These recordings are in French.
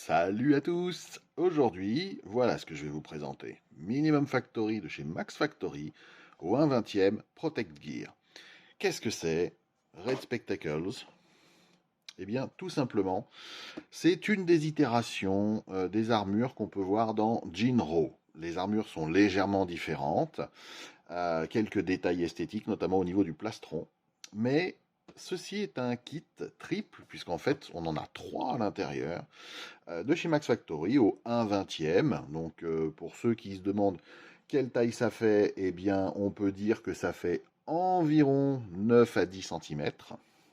Salut à tous! Aujourd'hui, voilà ce que je vais vous présenter. Minimum Factory de chez Max Factory au 1/20e Protect Gear. Qu'est-ce que c'est? Red Spectacles. Eh bien, tout simplement, c'est une des itérations des armures qu'on peut voir dans Jinro. Les armures sont légèrement différentes, quelques détails esthétiques, notamment au niveau du plastron. Mais ceci est un kit triple, puisqu'en fait, on en a 3 à l'intérieur, de chez Max Factory au 1/20e. Donc, pour ceux qui se demandent quelle taille ça fait, eh bien, on peut dire que ça fait environ 9 à 10 cm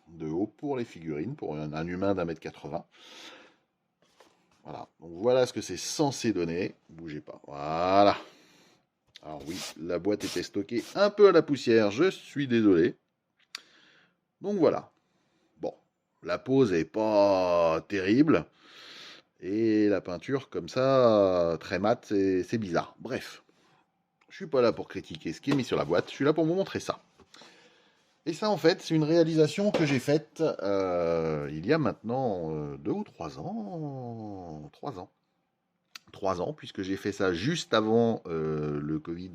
de haut pour les figurines, pour un humain d'1,80 m. Voilà, donc voilà ce que c'est censé donner. Bougez pas. Voilà. Alors oui, la boîte était stockée un peu à la poussière, je suis désolé. Donc voilà. Bon, la pose est pas terrible. Et la peinture comme ça, très mat, c'est bizarre. Bref, je suis pas là pour critiquer ce qui est mis sur la boîte, je suis là pour vous montrer ça. Et ça, en fait, c'est une réalisation que j'ai faite il y a maintenant 2 ou 3 ans. 3 ans. 3 ans, puisque j'ai fait ça juste avant le Covid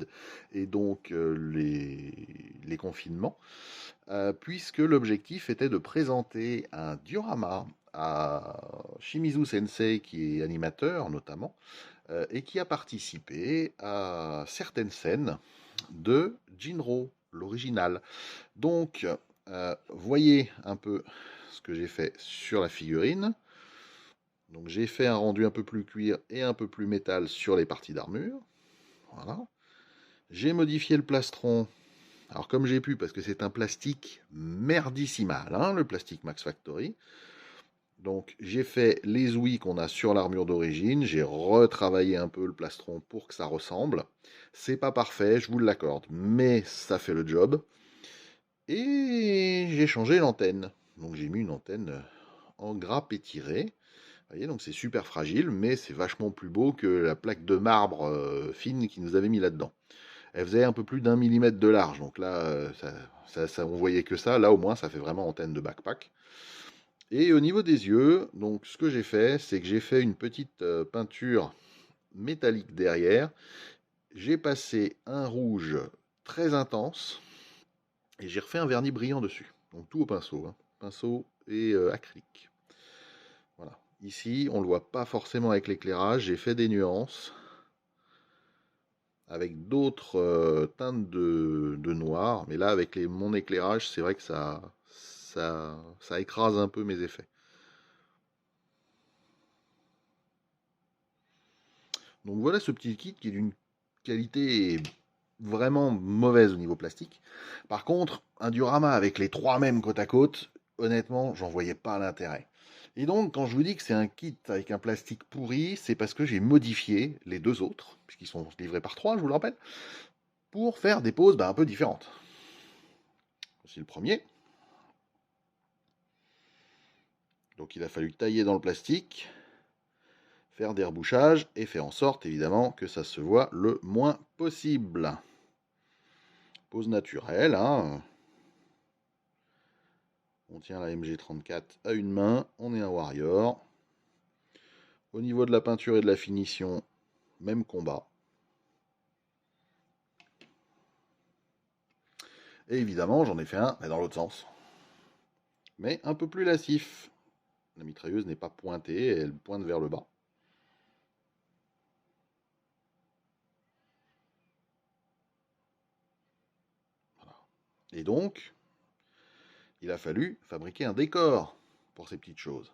et donc les confinements, puisque l'objectif était de présenter un diorama à Shimizu Sensei, qui est animateur notamment, et qui a participé à certaines scènes de Jinro, l'original. Donc, voyez un peu ce que j'ai fait sur la figurine. Donc j'ai fait un rendu un peu plus cuir et un peu plus métal sur les parties d'armure. Voilà. J'ai modifié le plastron. Alors comme j'ai pu, parce que c'est un plastique merdissimal, hein, le plastique Max Factory. Donc j'ai fait les ouïes qu'on a sur l'armure d'origine, j'ai retravaillé un peu le plastron pour que ça ressemble. C'est pas parfait, je vous l'accorde, mais ça fait le job. Et j'ai changé l'antenne. Donc j'ai mis une antenne en grappe étirée. Vous voyez, donc c'est super fragile, mais c'est vachement plus beau que la plaque de marbre fine qu'ils nous avait mis là-dedans. Elle faisait un peu plus d'1 mm de large, donc là, on voyait que ça. Là, au moins, ça fait vraiment antenne de backpack. Et au niveau des yeux, donc ce que j'ai fait, c'est que j'ai fait une petite peinture métallique derrière. J'ai passé un rouge très intense et j'ai refait un vernis brillant dessus. Donc tout au pinceau, hein. Pinceau et acrylique. Voilà. Ici, on ne le voit pas forcément avec l'éclairage. J'ai fait des nuances avec d'autres teintes de noir. Mais là, avec mon éclairage, c'est vrai que ça écrase un peu mes effets. Donc voilà ce petit kit qui est d'une qualité vraiment mauvaise au niveau plastique. Par contre, un diorama avec les 3 mêmes côte à côte, honnêtement, j'en voyais pas l'intérêt. Et donc, quand je vous dis que c'est un kit avec un plastique pourri, c'est parce que j'ai modifié les 2 autres, puisqu'ils sont livrés par 3, je vous le rappelle, pour faire des poses un peu différentes. Voici le premier. Donc il a fallu tailler dans le plastique, faire des rebouchages et faire en sorte évidemment que ça se voit le moins possible. Pose naturelle, hein. On tient la MG34 à une main, on est un warrior. Au niveau de la peinture et de la finition, même combat. Et évidemment, j'en ai fait un dans l'autre sens. Mais un peu plus lascif. La mitrailleuse n'est pas pointée, elle pointe vers le bas. Voilà. Et donc, il a fallu fabriquer un décor pour ces petites choses.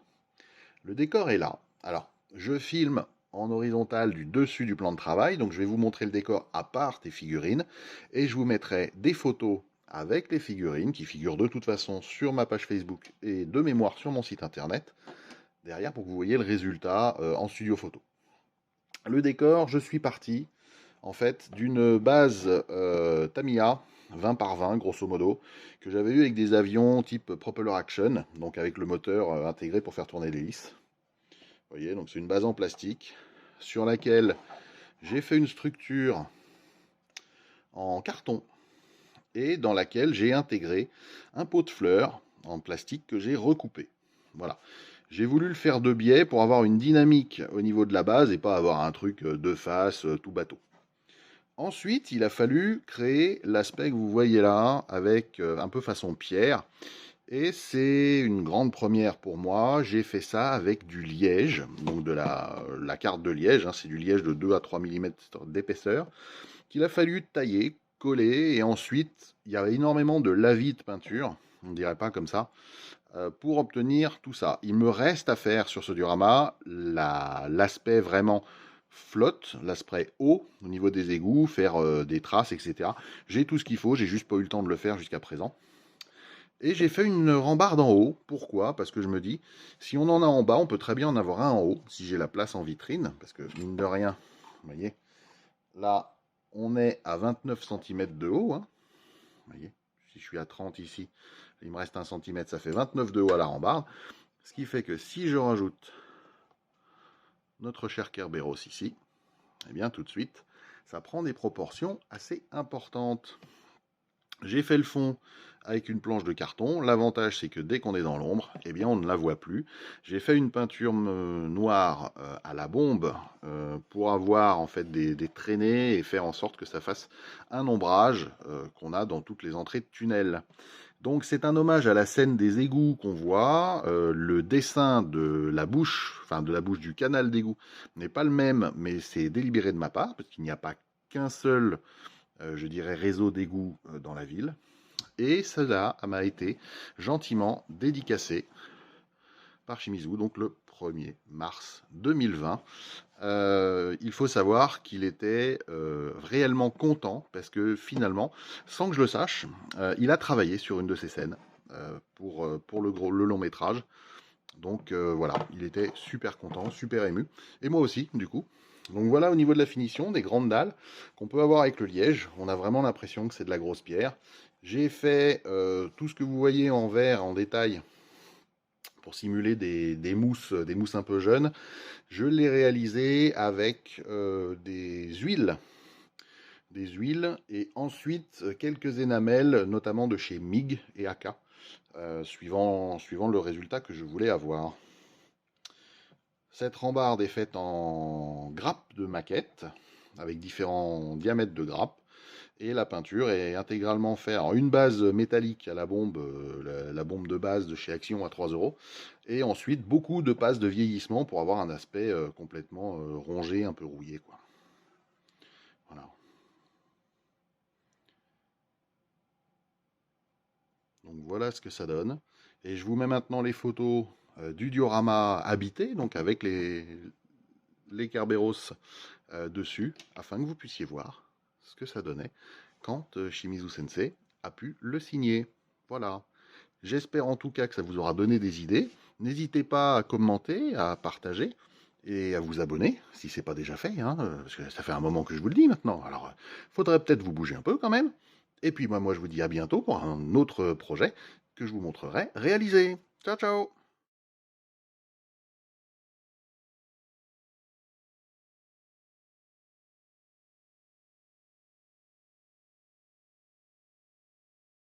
Le décor est là. Alors, je filme en horizontal du dessus du plan de travail, donc je vais vous montrer le décor à part des figurines, et je vous mettrai des photos avec les figurines, qui figurent de toute façon sur ma page Facebook et de mémoire sur mon site internet, derrière pour que vous voyez le résultat en studio photo. Le décor, je suis parti en fait d'une base Tamiya 20 par 20 grosso modo, que j'avais eu avec des avions type Propeller Action, donc avec le moteur intégré pour faire tourner l'hélice. Vous voyez, donc c'est une base en plastique sur laquelle j'ai fait une structure en carton et dans laquelle j'ai intégré un pot de fleurs en plastique que j'ai recoupé. Voilà. J'ai voulu le faire de biais pour avoir une dynamique au niveau de la base et pas avoir un truc de face tout bateau. Ensuite, il a fallu créer l'aspect que vous voyez là, avec un peu façon pierre. Et c'est une grande première pour moi. J'ai fait ça avec du liège, donc de la carte de liège. Hein, c'est du liège de 2 à 3 mm d'épaisseur, qu'il a fallu tailler, coller. Et ensuite, il y avait énormément de lavis de peinture, on ne dirait pas comme ça, pour obtenir tout ça. Il me reste à faire sur ce diorama l'aspect vraiment flotte, l'aspect eau au niveau des égouts, faire des traces, etc. J'ai tout ce qu'il faut, j'ai juste pas eu le temps de le faire jusqu'à présent. Et j'ai fait une rambarde en haut. Pourquoi? Parce que je me dis, si on en a en bas, on peut très bien en avoir un en haut, si j'ai la place en vitrine. Parce que, mine de rien, vous voyez, là, on est à 29 cm de haut. Hein. Vous voyez, si je suis à 30 ici, il me reste 1 cm, ça fait 29 de haut à la rambarde. Ce qui fait que si je rajoute notre cher Kerberos ici, eh bien tout de suite, ça prend des proportions assez importantes. J'ai fait le fond avec une planche de carton. L'avantage, c'est que dès qu'on est dans l'ombre, eh bien, on ne la voit plus. J'ai fait une peinture noire à la bombe pour avoir en fait des traînées et faire en sorte que ça fasse un ombrage qu'on a dans toutes les entrées de tunnels. Donc c'est un hommage à la scène des égouts qu'on voit. Le dessin de la bouche, enfin de la bouche du canal d'égout n'est pas le même, mais c'est délibéré de ma part, parce qu'il n'y a pas qu'un seul, je dirais, réseau d'égouts dans la ville. Et cela m'a été gentiment dédicacé par Shimizu, donc le 1er mars 2020. Il faut savoir qu'il était réellement content parce que finalement, sans que je le sache, il a travaillé sur une de ces scènes pour le long métrage. Donc voilà, il était super content, super ému. Et moi aussi, du coup. Donc voilà au niveau de la finition, des grandes dalles qu'on peut avoir avec le liège. On a vraiment l'impression que c'est de la grosse pierre. J'ai fait tout ce que vous voyez en vert, en détail, pour simuler des mousses un peu jeunes. Je l'ai réalisé avec des huiles et ensuite quelques énamels, notamment de chez MIG et AK, suivant le résultat que je voulais avoir. Cette rambarde est faite en grappes de maquette, avec différents diamètres de grappes, et la peinture est intégralement faite en une base métallique à la bombe de base de chez Action à 3 €, et ensuite beaucoup de passes de vieillissement pour avoir un aspect complètement rongé, un peu rouillé, quoi. Voilà. Donc voilà ce que ça donne. Et je vous mets maintenant les photos du diorama habité, donc avec les Kerberos dessus, afin que vous puissiez voir ce que ça donnait quand Shimizu Sensei a pu le signer. Voilà. J'espère en tout cas que ça vous aura donné des idées. N'hésitez pas à commenter, à partager et à vous abonner si ce n'est pas déjà fait, hein, parce que ça fait un moment que je vous le dis maintenant. Alors, il faudrait peut-être vous bouger un peu quand même. Et puis moi je vous dis à bientôt pour un autre projet que je vous montrerai réalisé. Ciao, ciao!